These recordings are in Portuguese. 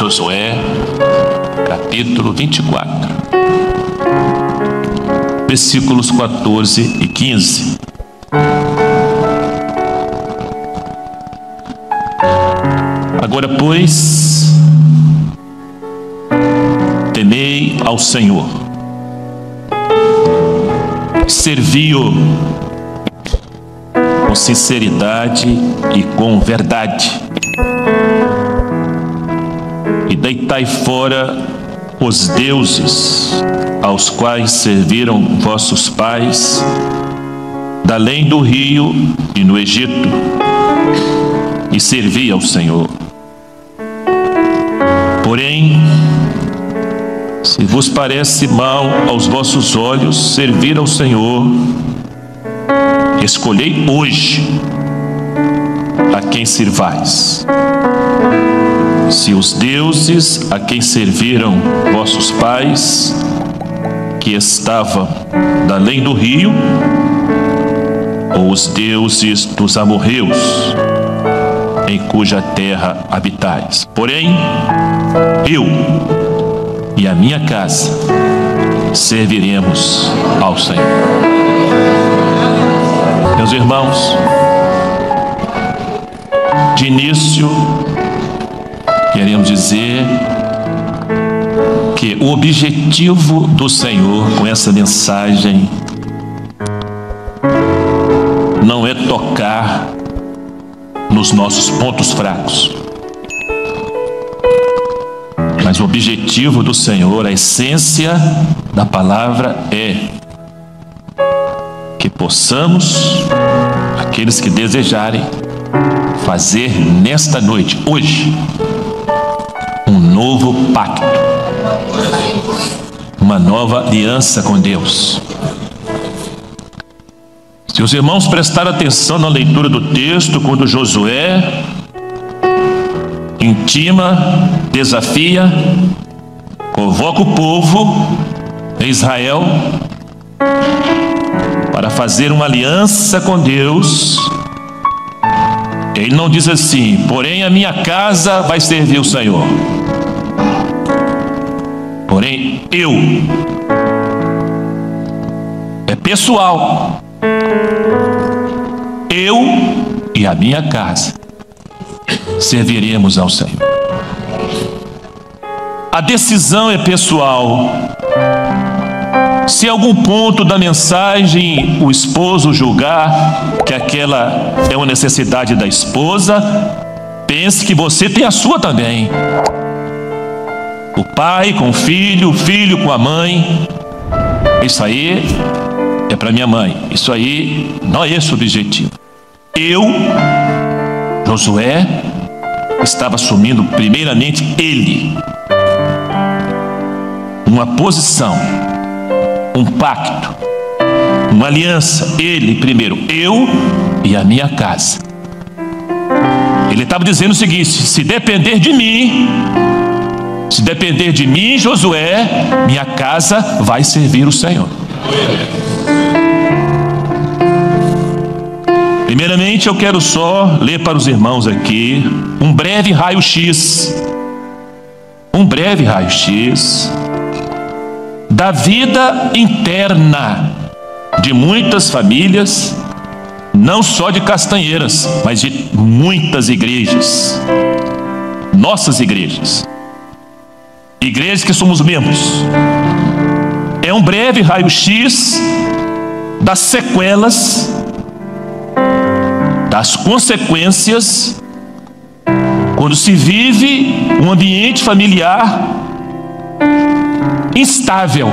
Josué, capítulo 24, versículos 14 e 15. Agora, pois, temei ao Senhor, servi-o com sinceridade e com verdade, e deitai fora os deuses aos quais serviram vossos pais, da além do rio e no Egito, e servi ao Senhor. Porém, se vos parece mal aos vossos olhos servir ao Senhor, escolhei hoje a quem sirvais. Se os deuses a quem serviram vossos pais, que estavam da além do rio, ou os deuses dos amorreus, em cuja terra habitais. Porém, eu e a minha casa serviremos ao Senhor. Meus irmãos, de início, queremos dizer que o objetivo do Senhor com essa mensagem não é tocar nos nossos pontos fracos, mas o objetivo do Senhor, a essência da palavra é que possamos, aqueles que desejarem, fazer nesta noite, hoje, um novo pacto, uma nova aliança com Deus. Se os irmãos prestarem atenção na leitura do texto, quando Josué intima, desafia, convoca o povo de Israel para fazer uma aliança com Deus, ele não diz assim: porém a minha casa vai servir o Senhor. Porém eu, é pessoal, eu e a minha casa serviremos ao Senhor. A decisão é pessoal. Se em algum ponto da mensagem o esposo julgar que aquela é uma necessidade da esposa, pense que você tem a sua também. O pai com o filho com a mãe. Isso aí é para minha mãe. Isso aí não é esse o objetivo. Eu, Josué, estava assumindo primeiramente ele, uma posição, um pacto, uma aliança. Ele primeiro, eu e a minha casa. Ele estava dizendo o seguinte: se depender de mim, Josué, minha casa vai servir o Senhor. Primeiramente, eu quero só ler para os irmãos aqui um breve raio-x da vida interna de muitas famílias, não só de Castanheiras, mas de muitas igrejas, nossas igrejas que somos membros. É um breve raio-x das sequelas, das consequências, quando se vive um ambiente familiar instável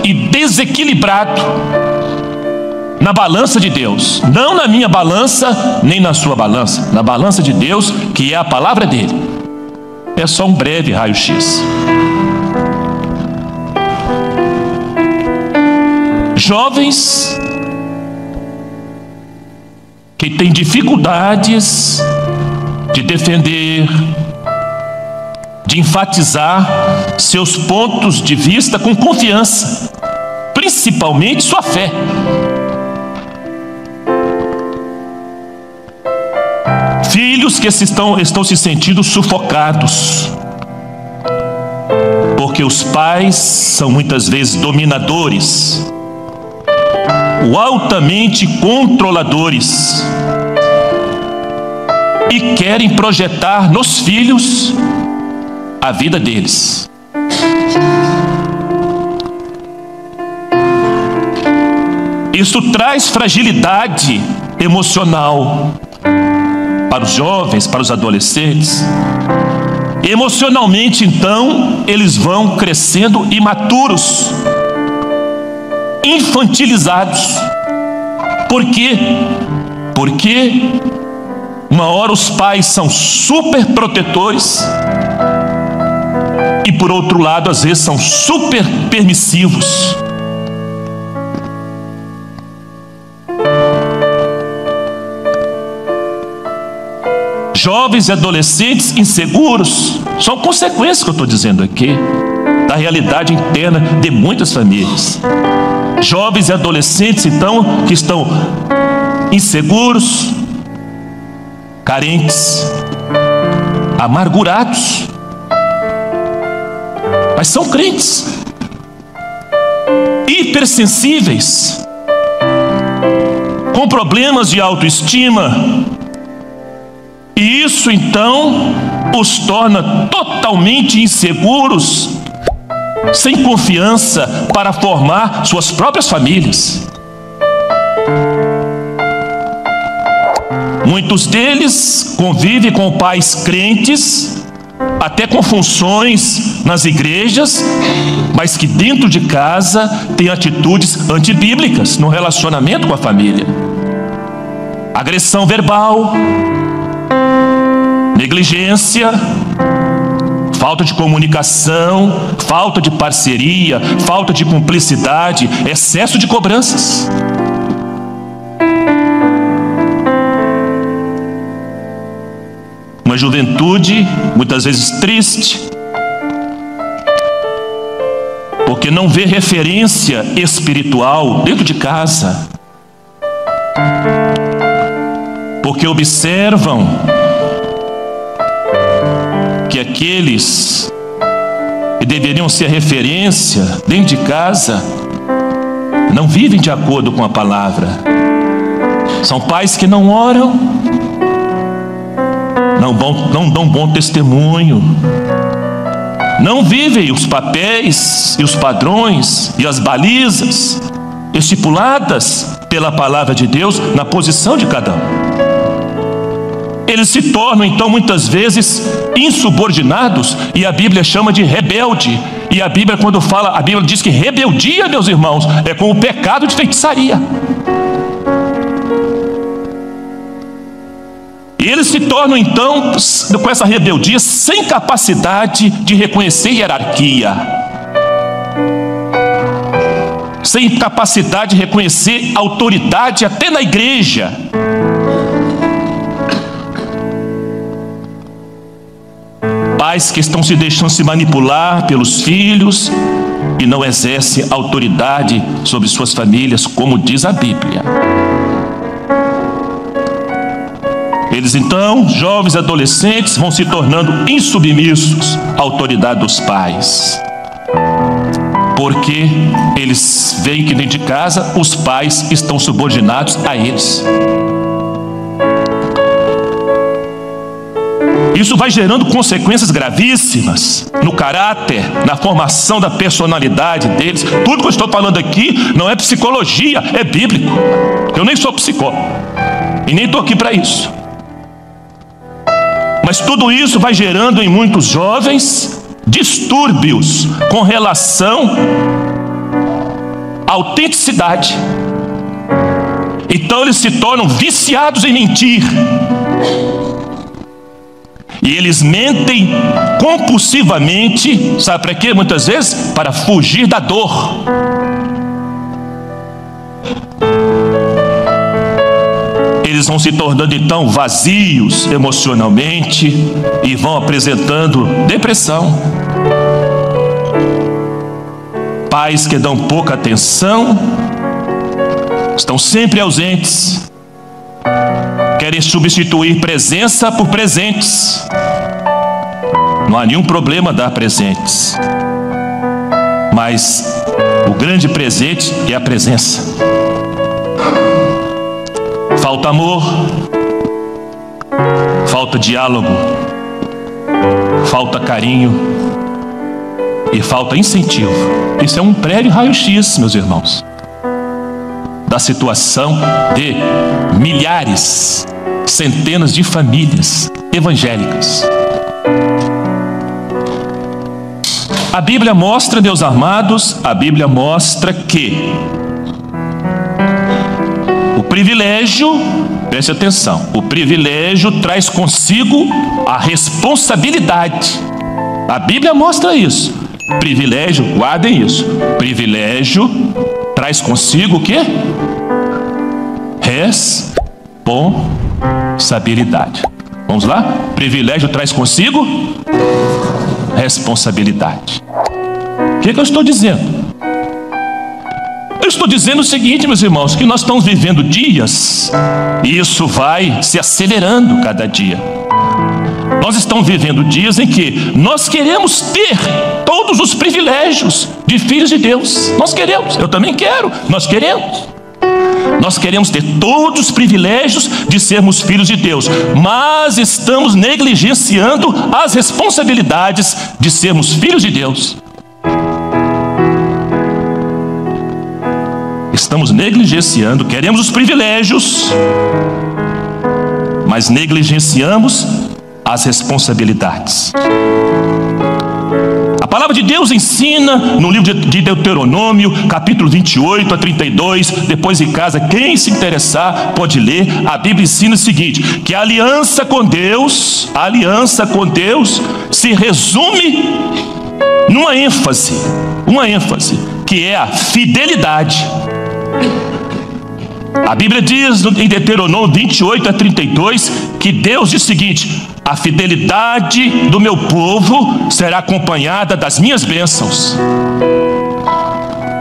e desequilibrado na balança de Deus. Não na minha balança, nem na sua balança, na balança de Deus, que é a palavra dele. É só um breve raio-x. Jovens que têm dificuldades de defender, de enfatizar seus pontos de vista com confiança, principalmente sua fé. Filhos que estão se sentindo sufocados, porque os pais são muitas vezes dominadores, ou altamente controladores, e querem projetar nos filhos a vida deles. Isso traz fragilidade emocional para os jovens, para os adolescentes. Emocionalmente, então, eles vão crescendo imaturos, infantilizados. Por quê? Porque uma hora os pais são super protetores e por outro lado, às vezes, são super permissivos. Jovens e adolescentes inseguros são consequências que eu estou dizendo aqui da realidade interna de muitas famílias. Jovens e adolescentes, então, que estão inseguros, carentes, amargurados, mas são crentes, hipersensíveis, com problemas de autoestima. E isso então os torna totalmente inseguros, sem confiança para formar suas próprias famílias. Muitos deles convivem com pais crentes, até com funções nas igrejas, mas que dentro de casa têm atitudes antibíblicas no relacionamento com a família. Agressão verbal, negligência, falta de comunicação, falta de parceria, falta de cumplicidade, excesso de cobranças. Uma juventude muitas vezes triste, porque não vê referência espiritual dentro de casa, porque observam que aqueles que deveriam ser referência dentro de casa não vivem de acordo com a palavra. São pais que não oram, não dão bom testemunho, não vivem os papéis e os padrões e as balizas estipuladas pela palavra de Deus na posição de cada um. Eles se tornam então muitas vezes insubordinados, e a Bíblia chama de rebelde. E a Bíblia, quando fala, a Bíblia diz que rebeldia, meus irmãos, é com o pecado de feitiçaria. E eles se tornam então, com essa rebeldia, sem capacidade de reconhecer hierarquia, sem capacidade de reconhecer autoridade até na igreja. Pais que estão se deixando se manipular pelos filhos e não exercem autoridade sobre suas famílias, como diz a Bíblia. Eles então, jovens e adolescentes, vão se tornando insubmissos à autoridade dos pais, porque eles veem que dentro de casa os pais estão subordinados a eles. Isso vai gerando consequências gravíssimas no caráter, na formação da personalidade deles. Tudo que eu estou falando aqui não é psicologia, é bíblico. Eu nem sou psicólogo e nem estou aqui para isso. Mas tudo isso vai gerando em muitos jovens distúrbios com relação à autenticidade. Então eles se tornam viciados em mentir. E eles mentem compulsivamente, sabe para quê? Muitas vezes para fugir da dor. Eles vão se tornando então vazios emocionalmente e vão apresentando depressão. Pais que dão pouca atenção, estão sempre ausentes, querem substituir presença por presentes. Não há nenhum problema dar presentes, mas o grande presente é a presença. Falta amor, falta diálogo, falta carinho e falta incentivo. Isso é um prévio raio-x, meus irmãos, da situação de milhares, centenas de famílias evangélicas. A Bíblia mostra, meus amados, a Bíblia mostra que o privilégio, preste atenção, o privilégio traz consigo a responsabilidade. A Bíblia mostra isso. Privilégio, guardem isso. Privilégio traz consigo o quê? Responsabilidade. Vamos lá? Privilégio traz consigo responsabilidade. O que eu estou dizendo? Eu estou dizendo o seguinte, meus irmãos, que nós estamos vivendo dias, e isso vai se acelerando cada dia. Nós estamos vivendo dias em que nós queremos ter todos os privilégios de filhos de Deus. Nós queremos, eu também quero, nós queremos. Nós queremos ter todos os privilégios de sermos filhos de Deus, mas estamos negligenciando as responsabilidades de sermos filhos de Deus. Estamos negligenciando, queremos os privilégios, mas negligenciamos as responsabilidades. A palavra de Deus ensina no livro de Deuteronômio, capítulo 28 a 32, depois em casa, quem se interessar pode ler. A Bíblia ensina o seguinte, que a aliança com Deus se resume numa ênfase, que é a fidelidade. A Bíblia diz em Deuteronômio 28 a 32, que Deus diz o seguinte: a fidelidade do meu povo será acompanhada das minhas bênçãos.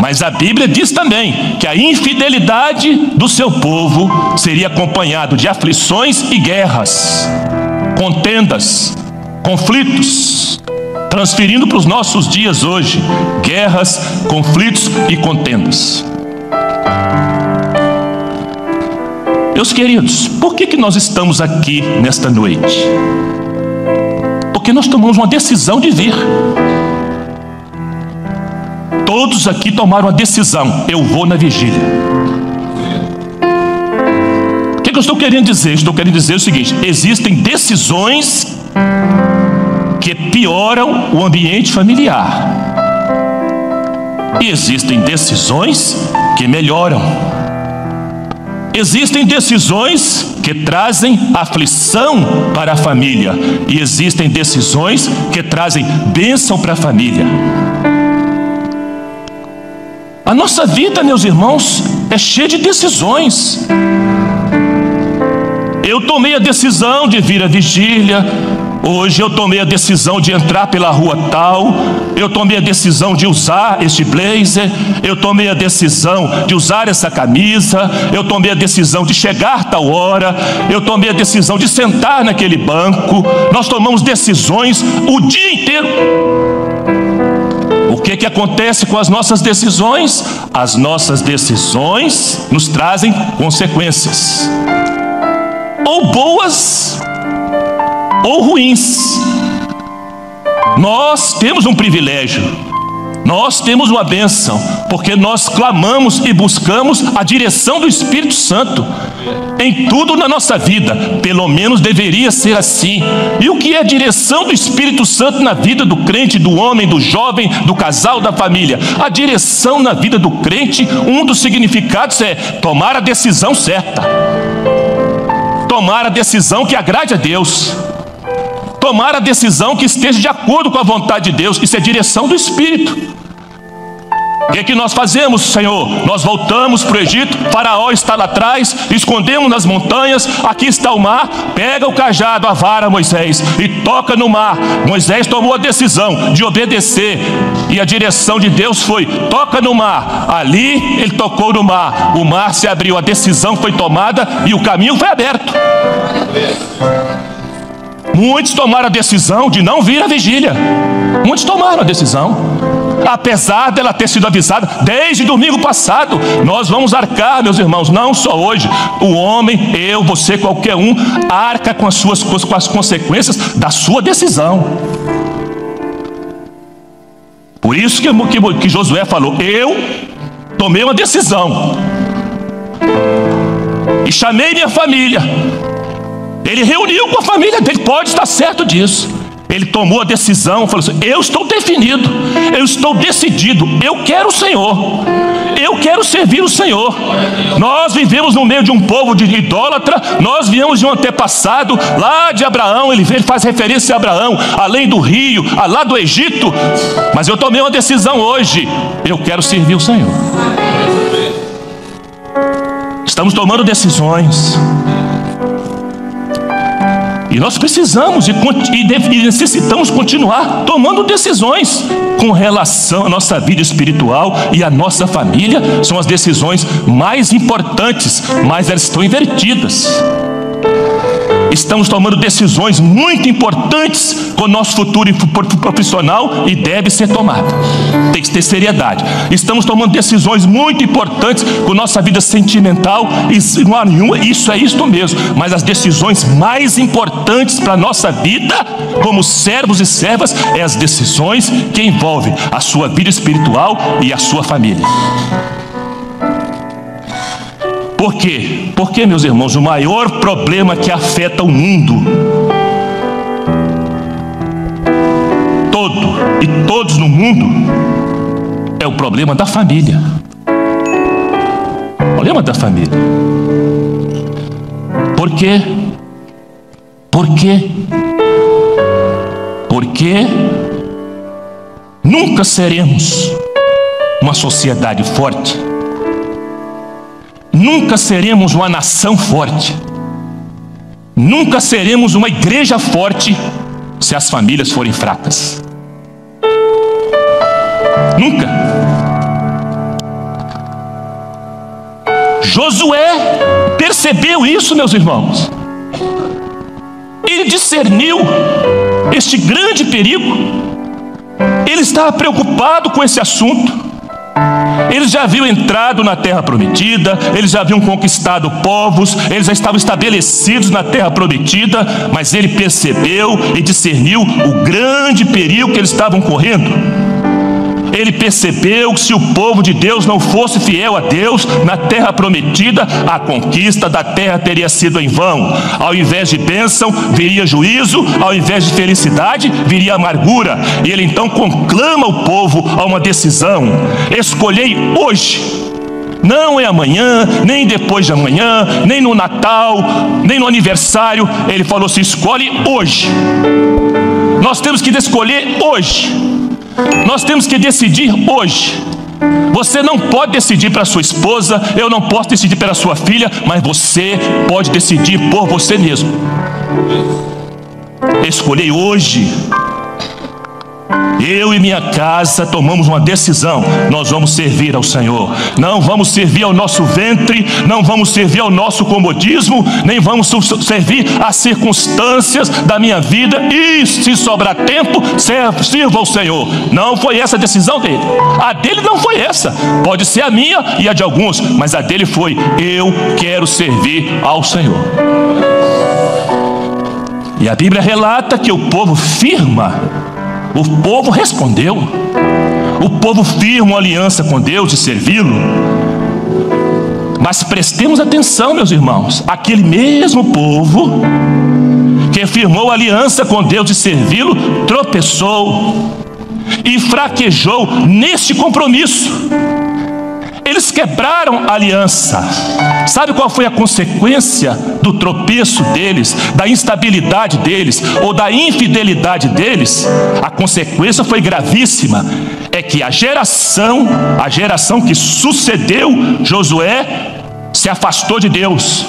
Mas a Bíblia diz também que a infidelidade do seu povo seria acompanhado de aflições e guerras, contendas, conflitos, transferindo para os nossos dias hoje, guerras, conflitos e contendas. Meus queridos, por que nós estamos aqui nesta noite? Porque nós tomamos uma decisão de vir. Todos aqui tomaram a decisão, eu vou na vigília. O que eu estou querendo dizer? Estou querendo dizer o seguinte: existem decisões que pioram o ambiente familiar, e existem decisões que melhoram. Existem decisões que trazem aflição para a família, e existem decisões que trazem bênção para a família. A nossa vida, meus irmãos, é cheia de decisões. Eu tomei a decisão de vir à vigília. Hoje eu tomei a decisão de entrar pela rua tal. Eu tomei a decisão de usar este blazer. Eu tomei a decisão de usar essa camisa. Eu tomei a decisão de chegar tal hora. Eu tomei a decisão de sentar naquele banco. Nós tomamos decisões o dia inteiro. O que acontece com as nossas decisões? As nossas decisões nos trazem consequências, ou boas ou ruins. Nós temos um privilégio, nós temos uma bênção, porque nós clamamos e buscamos a direção do Espírito Santo em tudo na nossa vida. Pelo menos deveria ser assim. E o que é a direção do Espírito Santo na vida do crente, do homem, do jovem, do casal, da família? A direção na vida do crente, um dos significados é tomar a decisão certa, tomar a decisão que agrade a Deus, tomar a decisão que esteja de acordo com a vontade de Deus. Isso é direção do Espírito. O que nós fazemos, Senhor? Nós voltamos para o Egito, Faraó está lá atrás, escondemos nas montanhas, aqui está o mar, pega o cajado, a vara, Moisés, e toca no mar. Moisés tomou a decisão de obedecer, e a direção de Deus foi, toca no mar. Ali ele tocou no mar, o mar se abriu, a decisão foi tomada e o caminho foi aberto. Muitos tomaram a decisão de não vir à vigília. Muitos tomaram a decisão, apesar dela ter sido avisada desde domingo passado. Nós vamos arcar, meus irmãos, não só hoje. O homem, eu, você, qualquer um, arca com as consequências da sua decisão. Por isso que Josué falou, eu tomei uma decisão e chamei minha família. Ele reuniu com a família dele, pode estar certo disso. Ele tomou a decisão, falou assim, eu estou definido, eu estou decidido, eu quero o Senhor, eu quero servir o Senhor. Nós vivemos no meio de um povo de idólatra, nós viemos de um antepassado, lá de Abraão, ele faz referência a Abraão, além do rio, lá do Egito, mas eu tomei uma decisão hoje, eu quero servir o Senhor. Estamos tomando decisões. E nós precisamos e necessitamos continuar tomando decisões com relação à nossa vida espiritual e à nossa família. São as decisões mais importantes, mas elas estão invertidas. Estamos tomando decisões muito importantes com o nosso futuro profissional e deve ser tomada. Tem que ter seriedade. Estamos tomando decisões muito importantes com nossa vida sentimental e não há nenhuma, isso é isto mesmo. Mas as decisões mais importantes para a nossa vida, como servos e servas, é as decisões que envolvem a sua vida espiritual e a sua família. Por quê? Porque, meus irmãos, o maior problema que afeta o mundo todo e todos no mundo é o problema da família. O problema da família. Por quê? Por quê? Porque nunca seremos uma sociedade forte. Nunca seremos uma nação forte. Nunca seremos uma igreja forte se as famílias forem fracas. Nunca. Josué percebeu isso, meus irmãos. Ele discerniu este grande perigo. Ele estava preocupado com esse assunto. Eles já haviam entrado na terra prometida, eles já haviam conquistado povos, eles já estavam estabelecidos na terra prometida, mas ele percebeu e discerniu o grande perigo que eles estavam correndo. Ele percebeu que se o povo de Deus não fosse fiel a Deus na terra prometida, a conquista da terra teria sido em vão. Ao invés de bênção, viria juízo, ao invés de felicidade, viria amargura. E ele então conclama o povo a uma decisão: escolhei hoje. Não é amanhã, nem depois de amanhã, nem no Natal, nem no aniversário. Ele falou assim: escolhe hoje. Nós temos que escolher hoje. Nós temos que decidir hoje. Você não pode decidir para sua esposa, eu não posso decidir pela sua filha, mas você pode decidir por você mesmo. Escolhi hoje. Eu e minha casa tomamos uma decisão: nós vamos servir ao Senhor. Não vamos servir ao nosso ventre, não vamos servir ao nosso comodismo, nem vamos servir às circunstâncias da minha vida. E se sobrar tempo, sirva ao Senhor. Não foi essa a decisão dele. A dele não foi essa. Pode ser a minha e a de alguns, mas a dele foi: eu quero servir ao Senhor. E a Bíblia relata que o povo firma. O povo respondeu. O povo firma uma aliança com Deus de servi-lo. Mas prestemos atenção, meus irmãos. Aquele mesmo povo que firmou aliança com Deus de servi-lo tropeçou e fraquejou neste compromisso. Eles quebraram a aliança. Sabe qual foi a consequência do tropeço deles, da instabilidade deles ou da infidelidade deles? A consequência foi gravíssima. é que a geração que sucedeu Josué se afastou de Deus,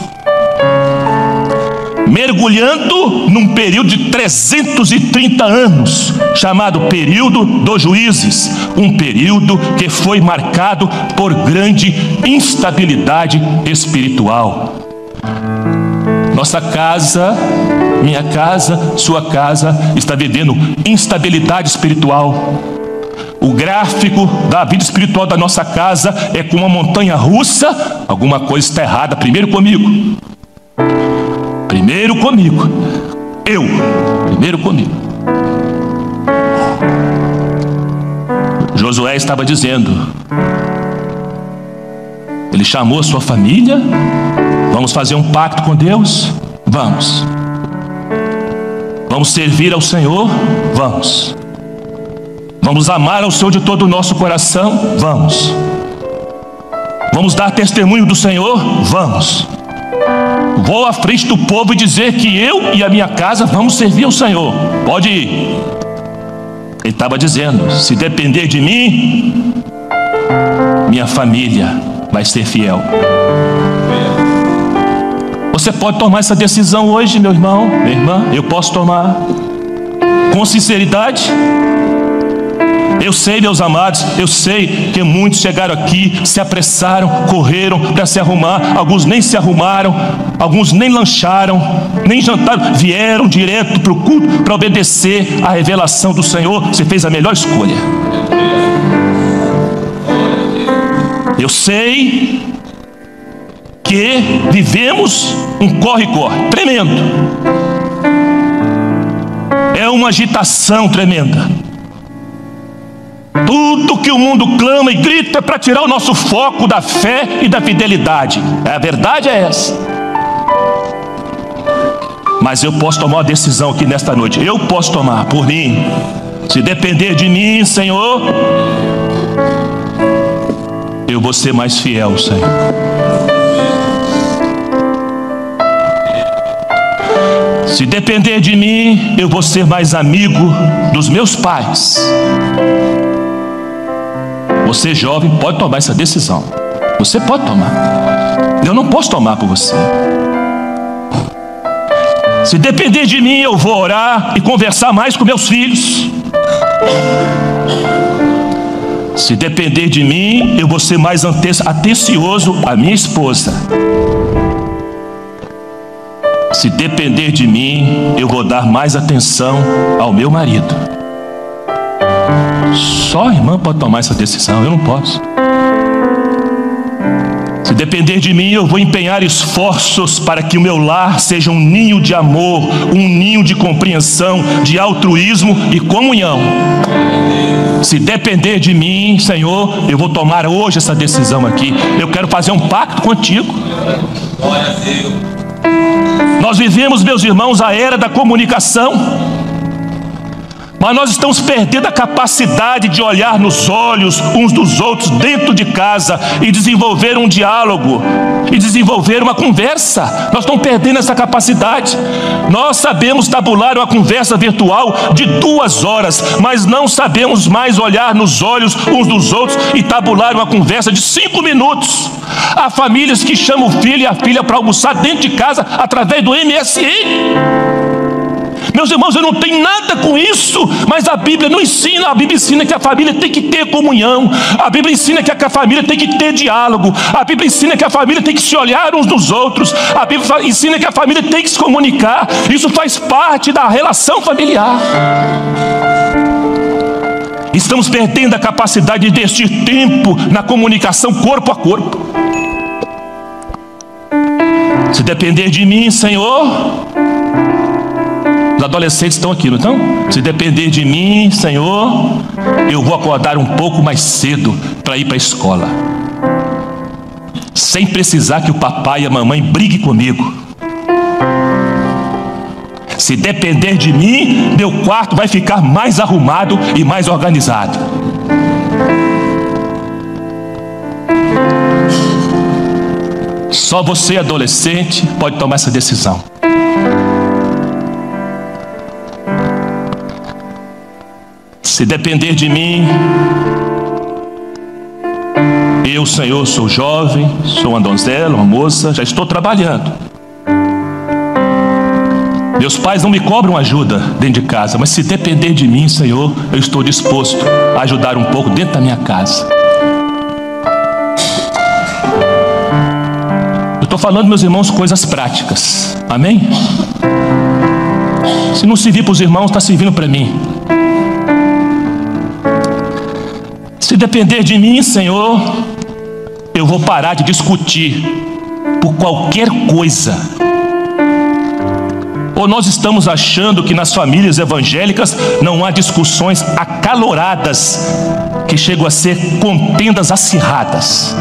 mergulhando num período de 330 anos, chamado período dos juízes, um período que foi marcado por grande instabilidade espiritual. Nossa casa, minha casa, sua casa está vivendo instabilidade espiritual. O gráfico da vida espiritual da nossa casa é como uma montanha russa. Alguma coisa está errada. Primeiro comigo. Primeiro comigo. Primeiro comigo. Josué estava dizendo, ele chamou a sua família. Vamos fazer um pacto com Deus? Vamos. Vamos servir ao Senhor? Vamos. Vamos amar ao Senhor de todo o nosso coração? Vamos. Vamos dar testemunho do Senhor? Vamos. Vou à frente do povo e dizer que eu e a minha casa vamos servir ao Senhor. Pode ir. Ele estava dizendo, se depender de mim, minha família vai ser fiel. Você pode tomar essa decisão hoje, meu irmão, minha irmã. Eu posso tomar com sinceridade. Eu sei, meus amados, eu sei que muitos chegaram aqui, se apressaram, correram para se arrumar. Alguns nem se arrumaram, alguns nem lancharam, nem jantaram. Vieram direto para o culto para obedecer à revelação do Senhor. Você fez a melhor escolha. Eu sei que vivemos um corre-corre tremendo. É uma agitação tremenda. Tudo que o mundo clama e grita é para tirar o nosso foco da fé e da fidelidade. A verdade é essa. Mas eu posso tomar uma decisão aqui nesta noite. Eu posso tomar por mim. Se depender de mim, Senhor, eu vou ser mais fiel, Senhor. Se depender de mim, eu vou ser mais amigo dos meus pais. Você jovem pode tomar essa decisão. Você pode tomar. Eu não posso tomar por você. Se depender de mim, eu vou orar e conversar mais com meus filhos. Se depender de mim, eu vou ser mais atencioso à minha esposa. Se depender de mim, eu vou dar mais atenção ao meu marido. Só a irmã pode tomar essa decisão, eu não posso. Se depender de mim, eu vou empenhar esforços para que o meu lar seja um ninho de amor, um ninho de compreensão, de altruísmo e comunhão. Se depender de mim, Senhor, eu vou tomar hoje essa decisão aqui. Eu quero fazer um pacto contigo. Nós vivemos, meus irmãos, a era da comunicação. Mas nós estamos perdendo a capacidade de olhar nos olhos uns dos outros dentro de casa e desenvolver um diálogo e desenvolver uma conversa. Nós estamos perdendo essa capacidade. Nós sabemos tabular uma conversa virtual de 2 horas, mas não sabemos mais olhar nos olhos uns dos outros e tabular uma conversa de 5 minutos. Há famílias que chamam o filho e a filha para almoçar dentro de casa através do MSN. Meus irmãos, eu não tenho nada com isso, mas a Bíblia não ensina. A Bíblia ensina que a família tem que ter comunhão. A Bíblia ensina que a família tem que ter diálogo. A Bíblia ensina que a família tem que se olhar uns nos outros. A Bíblia ensina que a família tem que se comunicar. Isso faz parte da relação familiar. Estamos perdendo a capacidade de investir tempo na comunicação corpo a corpo. Se depender de mim, Senhor... Os adolescentes estão aqui, não estão? Se depender de mim, Senhor, eu vou acordar um pouco mais cedo para ir para a escola, sem precisar que o papai e a mamãe briguem comigo. Se depender de mim, meu quarto vai ficar mais arrumado e mais organizado. Só você, adolescente, pode tomar essa decisão. Se Se depender de mim, eu, Senhor, sou jovem, sou uma donzela, uma moça, já estou trabalhando. Meus pais não me cobram ajuda dentro de casa, mas se depender de mim, Senhor, eu estou disposto a ajudar um pouco dentro da minha casa. Eu estou falando, meus irmãos, coisas práticas. Amém? Se não servir para os irmãos, está servindo para mim. Se depender de mim, Senhor, eu vou parar de discutir por qualquer coisa. Ou nós estamos achando que nas famílias evangélicas não há discussões acaloradas que chegam a ser contendas acirradas.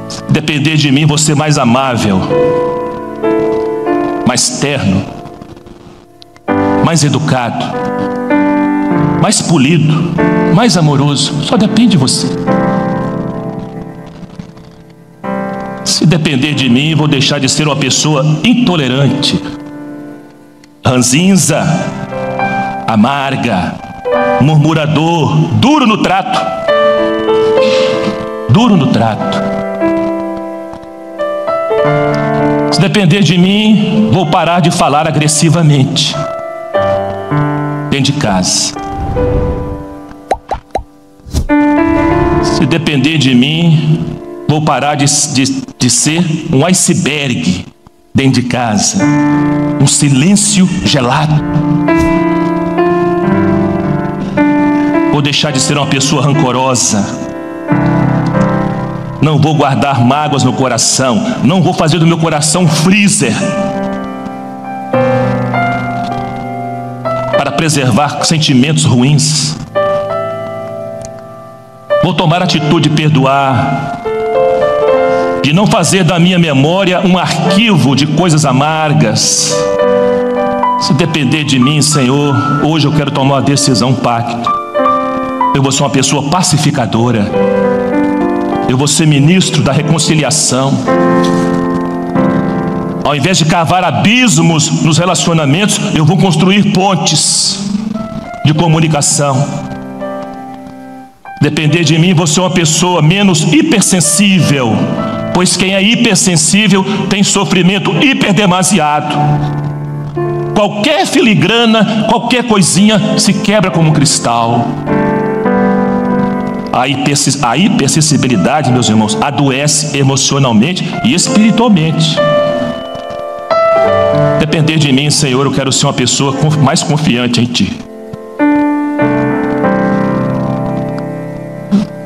Se depender de mim, vou ser mais amável, mais terno, mais educado, mais polido, mais amoroso. Só depende de você. Se depender de mim, vou deixar de ser uma pessoa intolerante, ranzinza, amarga, murmurador, duro no trato. Duro no trato. Se depender de mim, vou parar de falar agressivamente dentro de casa. Se depender de mim, vou parar de ser um iceberg dentro de casa, um silêncio gelado. Vou deixar de ser uma pessoa rancorosa. Não vou guardar mágoas no coração. Não vou fazer do meu coração um freezer para preservar sentimentos ruins. Vou tomar a atitude de perdoar, de não fazer da minha memória um arquivo de coisas amargas. Se depender de mim, Senhor, hoje eu quero tomar uma decisão, um pacto. Eu vou ser uma pessoa pacificadora. Eu vou ser ministro da reconciliação. Ao invés de cavar abismos nos relacionamentos, eu vou construir pontes de comunicação. Depender de mim, vou ser uma pessoa menos hipersensível, pois quem é hipersensível tem sofrimento hiperdemasiado. Qualquer filigrana, qualquer coisinha se quebra como um cristal. A hipersensibilidade, meus irmãos, adoece emocionalmente e espiritualmente. Depender de mim, Senhor, eu quero ser uma pessoa mais confiante em Ti.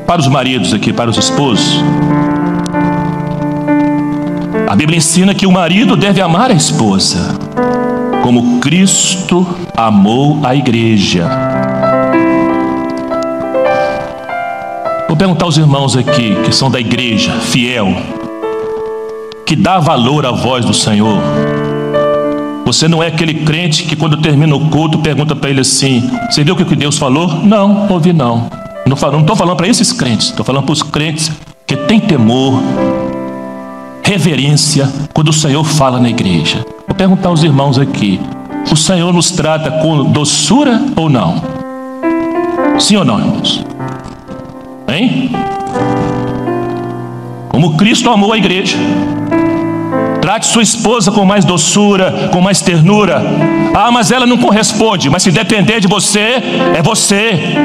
Para os maridos aqui, para os esposos, a Bíblia ensina que o marido deve amar a esposa, como Cristo amou a igreja. Vou perguntar aos irmãos aqui, que são da igreja, fiel, que dá valor à voz do Senhor. Você não é aquele crente que quando termina o culto pergunta para ele assim: você viu o que Deus falou? Não ouvi não. Não estou falando para esses crentes, estou falando para os crentes que têm temor, reverência quando o Senhor fala na igreja. Vou perguntar aos irmãos aqui: o Senhor nos trata com doçura ou não? Sim ou não, irmãos? Hein? Como Cristo amou a igreja. Trate sua esposa com mais doçura, com mais ternura. Ah, mas ela não corresponde. Mas se depender de você, é você.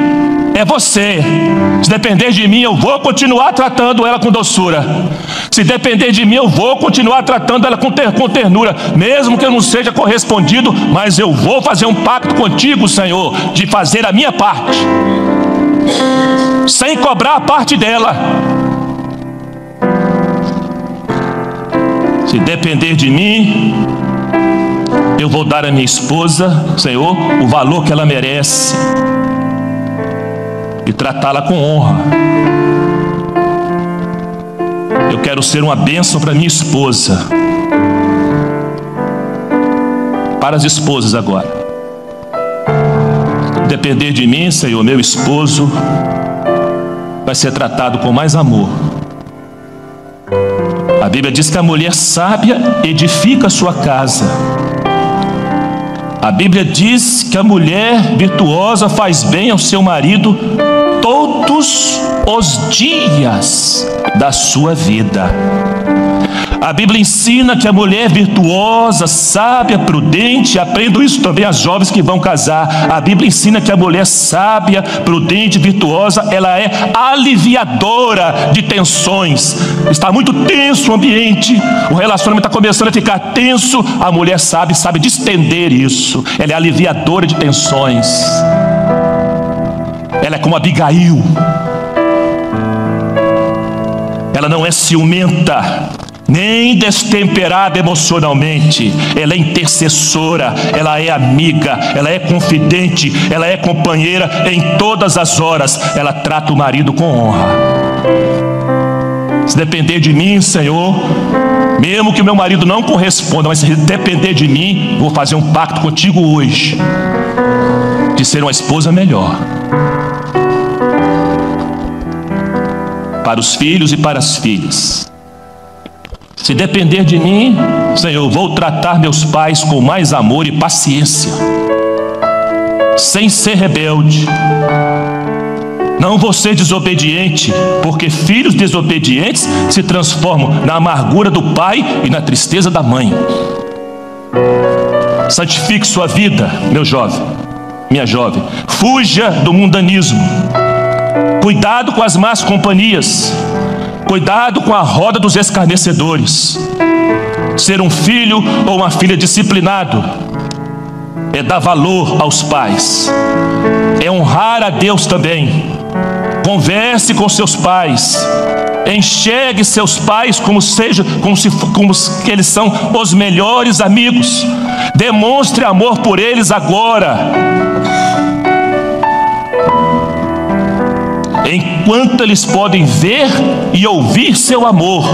É você. Se depender de mim, eu vou continuar tratando ela com doçura. Se depender de mim, eu vou continuar tratando ela com ternura, mesmo que eu não seja correspondido, mas eu vou fazer um pacto contigo, Senhor, de fazer a minha parte, sem cobrar a parte dela. Se depender de mim, eu vou dar à minha esposa, Senhor, o valor que ela merece e tratá-la com honra. Eu quero ser uma bênção para minha esposa. Para as esposas agora. Se depender de mim, Senhor, meu esposo vai ser tratado com mais amor. A Bíblia diz que a mulher sábia edifica a sua casa, A Bíblia diz que a mulher virtuosa faz bem ao seu marido todos os dias da sua vida. A Bíblia ensina que a mulher virtuosa, sábia, prudente, aprendo isso também às jovens que vão casar. A Bíblia ensina que a mulher sábia, prudente, virtuosa, ela é aliviadora de tensões. Está muito tenso o ambiente, o relacionamento está começando a ficar tenso. A mulher sabe distender isso. Ela é aliviadora de tensões. Ela é como Abigail. Ela não é ciumenta, nem destemperada emocionalmente. Ela é intercessora, ela é amiga, ela é confidente, ela é companheira em todas as horas. Ela trata o marido com honra. Se depender de mim, Senhor, mesmo que o meu marido não corresponda, mas se depender de mim, vou fazer um pacto contigo hoje, de ser uma esposa melhor para os filhos e para as filhas. Se depender de mim, Senhor, vou tratar meus pais com mais amor e paciência, sem ser rebelde. Não vou ser desobediente, porque filhos desobedientes se transformam na amargura do pai e na tristeza da mãe. Santifique sua vida, meu jovem, minha jovem. Fuja do mundanismo. Cuidado com as más companhias. Cuidado com a roda dos escarnecedores. Ser um filho ou uma filha disciplinado é dar valor aos pais, é honrar a Deus também. Converse com seus pais, enxergue seus pais como que eles são os melhores amigos. Demonstre amor por eles agora, enquanto eles podem ver e ouvir seu amor.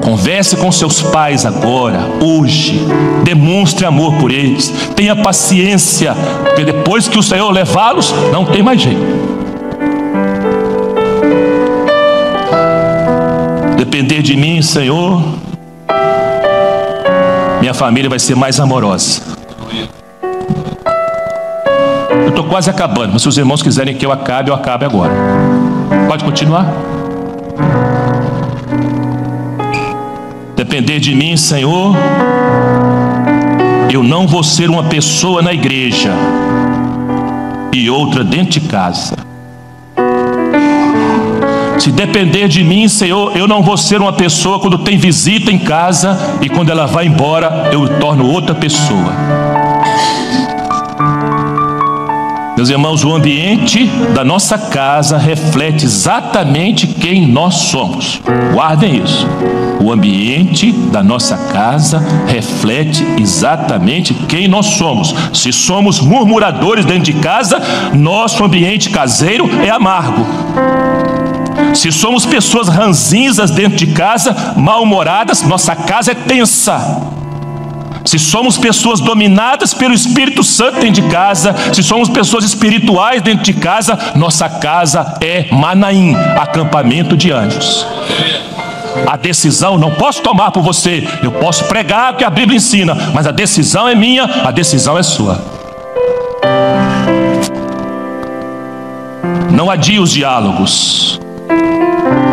Converse com seus pais agora, hoje. Demonstre amor por eles. Tenha paciência, porque depois que o Senhor levá-los, não tem mais jeito. Depender de mim, Senhor, minha família vai ser mais amorosa. Eu estou quase acabando, mas se os irmãos quiserem que eu acabe agora. Pode continuar? Depender de mim, Senhor, eu não vou ser uma pessoa na igreja e outra dentro de casa. Se depender de mim, Senhor, eu não vou ser uma pessoa quando tem visita em casa e quando ela vai embora, eu me torno outra pessoa. Meus irmãos, o ambiente da nossa casa reflete exatamente quem nós somos. Guardem isso. O ambiente da nossa casa reflete exatamente quem nós somos. Se somos murmuradores dentro de casa, nosso ambiente caseiro é amargo. Se somos pessoas ranzinzas dentro de casa, mal-humoradas, nossa casa é tensa. Se somos pessoas dominadas pelo Espírito Santo dentro de casa, se somos pessoas espirituais dentro de casa, nossa casa é Manaim, acampamento de anjos. A decisão não posso tomar por você. Eu posso pregar o que a Bíblia ensina, mas a decisão é minha, a decisão é sua. Não adie os diálogos.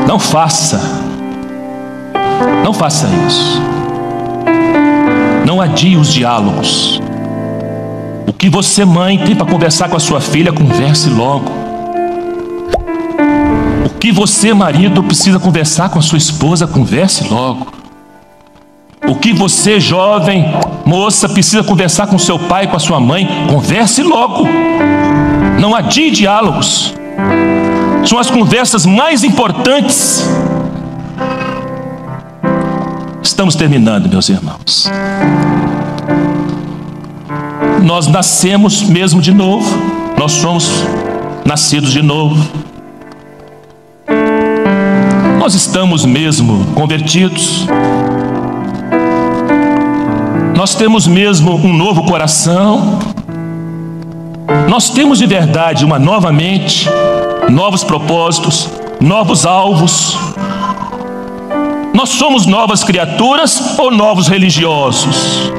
Não faça isso. Não adie os diálogos. O que você, mãe, tem para conversar com a sua filha, converse logo. O que você, marido, precisa conversar com a sua esposa, converse logo. O que você, jovem, moça, precisa conversar com seu pai, com a sua mãe, converse logo. Não adie diálogos. São as conversas mais importantes. Estamos terminando, meus irmãos. Nós nascemos mesmo de novo. Nós somos nascidos de novo. Nós estamos mesmo convertidos. Nós temos mesmo um novo coração. Nós temos de verdade uma nova mente, novos propósitos, novos alvos. Nós somos novas criaturas ou novos religiosos?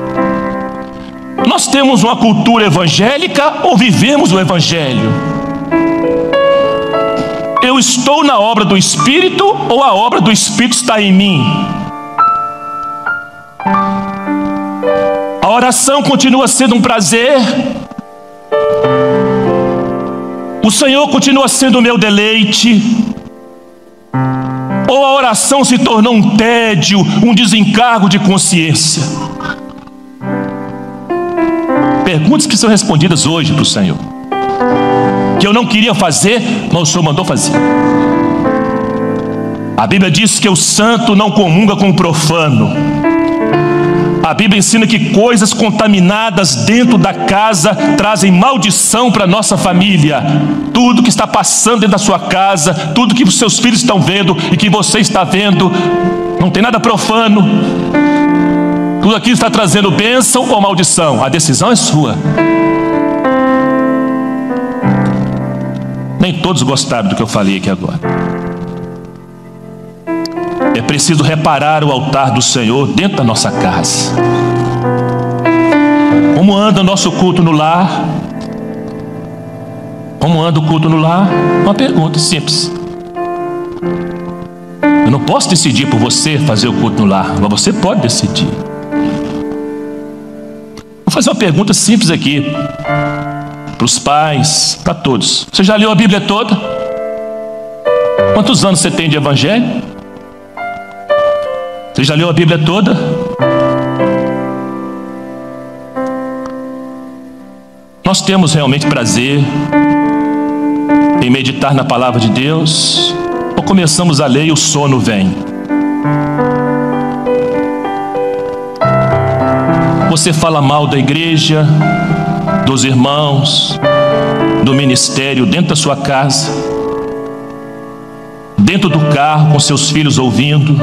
Nós temos uma cultura evangélica ou vivemos o Evangelho? Eu estou na obra do Espírito ou a obra do Espírito está em mim? A oração continua sendo um prazer? O Senhor continua sendo o meu deleite? Ou a oração se tornou um tédio, um desencargo de consciência? Perguntas que são respondidas hoje para o Senhor, que eu não queria fazer, mas o Senhor mandou fazer. A Bíblia diz que o santo não comunga com o profano. A Bíblia ensina que coisas contaminadas dentro da casa trazem maldição para a nossa família. Tudo que está passando dentro da sua casa, tudo que os seus filhos estão vendo e que você está vendo, não tem nada profano. Tudo aquilo está trazendo bênção ou maldição. A decisão é sua. Nem todos gostaram do que eu falei aqui agora. É preciso reparar o altar do Senhor dentro da nossa casa. Como anda o nosso culto no lar? Como anda o culto no lar? Uma pergunta simples. Eu não posso decidir por você fazer o culto no lar, mas você pode decidir. Vou fazer uma pergunta simples aqui, para os pais, para todos. Você já leu a Bíblia toda? Quantos anos você tem de evangelho? Você já leu a Bíblia toda? Nós temos realmente prazer em meditar na palavra de Deus? Ou começamos a ler e o sono vem? Você fala mal da igreja, dos irmãos, do ministério dentro da sua casa, dentro do carro com seus filhos ouvindo.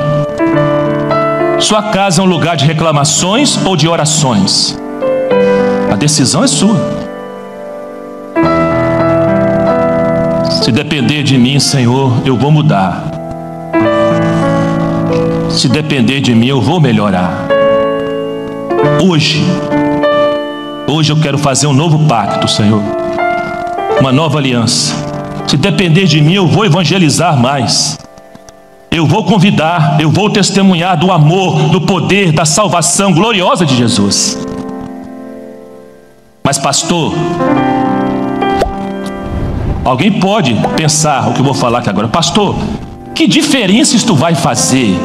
Sua casa é um lugar de reclamações ou de orações? A decisão é sua. Se depender de mim, Senhor, eu vou mudar. Se depender de mim, eu vou melhorar. Hoje eu quero fazer um novo pacto, Senhor. Uma nova aliança. Se depender de mim, eu vou evangelizar mais. Eu vou convidar, eu vou testemunhar do amor, do poder, da salvação gloriosa de Jesus. Mas pastor, alguém pode pensar o que eu vou falar aqui agora. Pastor, que diferença isto vai fazer?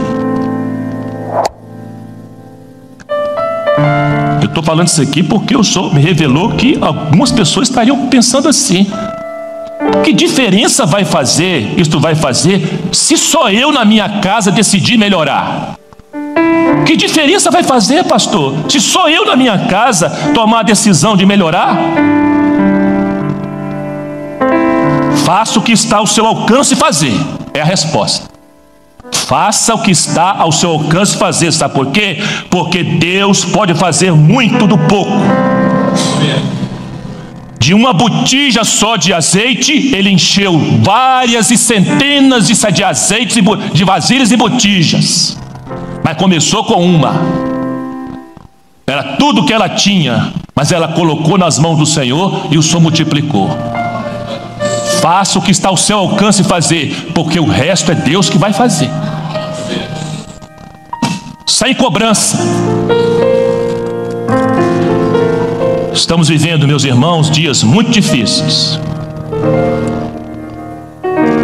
Eu estou falando isso aqui porque o Senhor me revelou que algumas pessoas estariam pensando assim. Que diferença vai fazer, isto vai fazer, se só eu na minha casa decidir melhorar? Que diferença vai fazer, pastor, se só eu na minha casa tomar a decisão de melhorar? Faça o que está ao seu alcance fazer, é a resposta. Faça o que está ao seu alcance fazer, sabe por quê? Porque Deus pode fazer muito do pouco. De uma botija só de azeite, ele encheu várias e centenas de azeites, de vasilhas e botijas. Mas começou com uma. Era tudo que ela tinha, mas ela colocou nas mãos do Senhor e o Senhor multiplicou. Faça o que está ao seu alcance fazer, porque o resto é Deus que vai fazer. Sem cobrança. Estamos vivendo, meus irmãos, dias muito difíceis,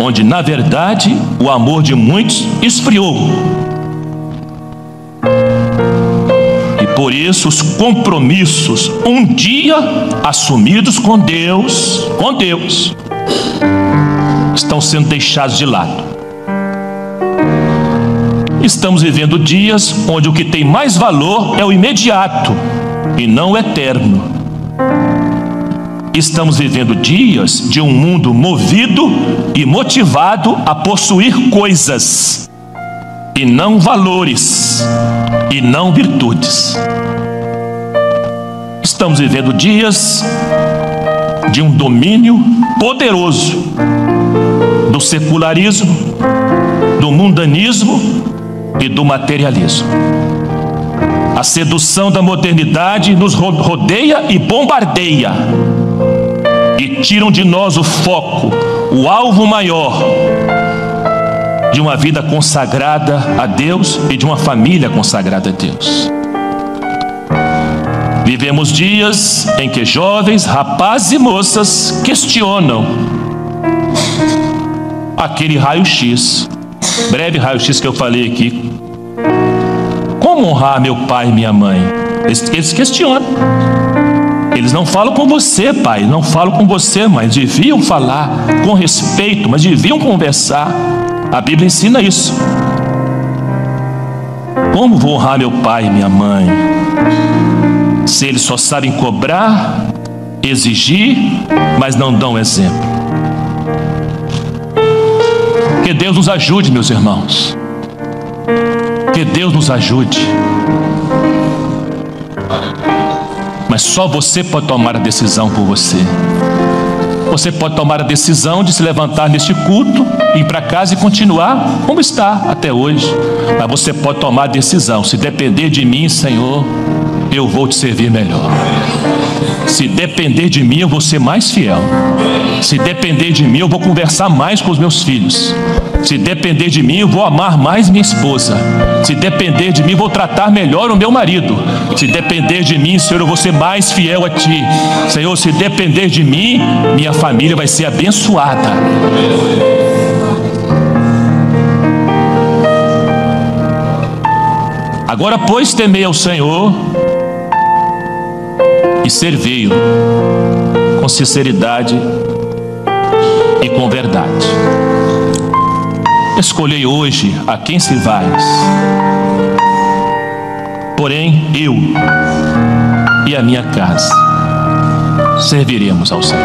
onde, na verdade, o amor de muitos esfriou. E por isso os compromissos, um dia assumidos com Deus, estão sendo deixados de lado. Estamos vivendo dias onde o que tem mais valor é o imediato e não o eterno. Estamos vivendo dias de um mundo movido e motivado a possuir coisas, e não valores, e não virtudes. Estamos vivendo dias de um domínio poderoso do secularismo, do mundanismo e do materialismo. A sedução da modernidade nos rodeia e bombardeia, e tiram de nós o foco, o alvo maior de uma vida consagrada a Deus e de uma família consagrada a Deus. Vivemos dias em que jovens, rapazes e moças questionam aquele raio-x, breve raio-x que eu falei aqui. Como honrar meu pai e minha mãe? Eles questionam. Eles não falam com você, pai, não falam com você, mãe. Deviam falar com respeito, mas deviam conversar. A Bíblia ensina isso. Como vou honrar meu pai e minha mãe se eles só sabem cobrar, exigir, mas não dão exemplo? Que Deus nos ajude, meus irmãos. Que Deus nos ajude. Mas só você pode tomar a decisão por você. Você pode tomar a decisão de se levantar neste culto, ir para casa e continuar como está até hoje. Mas você pode tomar a decisão: se depender de mim, Senhor, eu vou te servir melhor. Se depender de mim, eu vou ser mais fiel. Se depender de mim, eu vou conversar mais com os meus filhos. Se depender de mim, eu vou amar mais minha esposa. Se depender de mim, eu vou tratar melhor o meu marido. Se depender de mim, Senhor, eu vou ser mais fiel a Ti. Senhor, se depender de mim, minha família vai ser abençoada. Agora, pois, temei ao Senhor e servi-o com sinceridade e com verdade. Escolhei hoje a quem servais. Porém, eu e a minha casa serviremos ao Senhor.